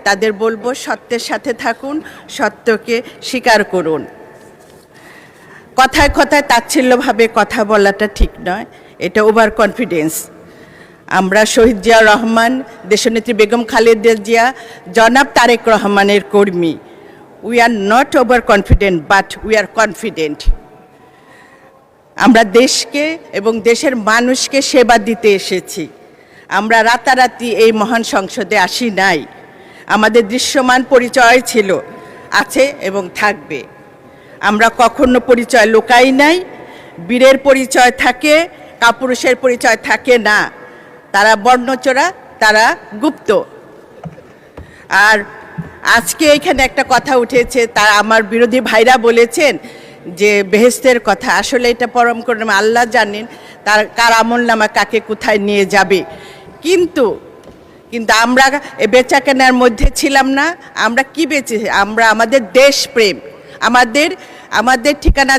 তাদের বলবো সত্যের সাথে থাকুন, সত্যকে স্বীকার করুন। কথায় কথায় তাচ্ছিল্যভাবে কথা বলাটা ঠিক নয়, এটা ওভার কনফিডেন্স। আমরা শহীদ জিয়া রহমান, দেশনেত্রী বেগম খালেদা জিয়া, জনাব তারেক রহমানের কর্মী। We are not over confident, but we are confident. আমরা দেশকে এবং দেশের মানুষকে সেবা দিতে এসেছি। আমরা রাতারাতি এই মহান সংসদে আসি নাই। আমাদের দৃশ্যমান পরিচয় ছিল, আছে এবং থাকবে। আমরা কখনো পরিচয় লুকাই নাই। বীরের পরিচয় থাকে, কাপুরুষের পরিচয় থাকে না। তারা বর্ণচোরা, তারা গুপ্ত। আর আজকে এখানে একটা কথা উঠেছে, তা আমার বিরোধী ভাইরা বলেছেন যে বেহেশতের কথা। আসলে এটা পরম করুণা আল্লাহ জানেন তার কার আমল নামা কাকে কোথায় নিয়ে যাবে। কিন্তু আমরা বেচা কেনার মধ্যে ছিলাম না। আমরা কি বেঁচে, আমরা আমাদের দেশপ্রেম, আমাদের ঠিকানা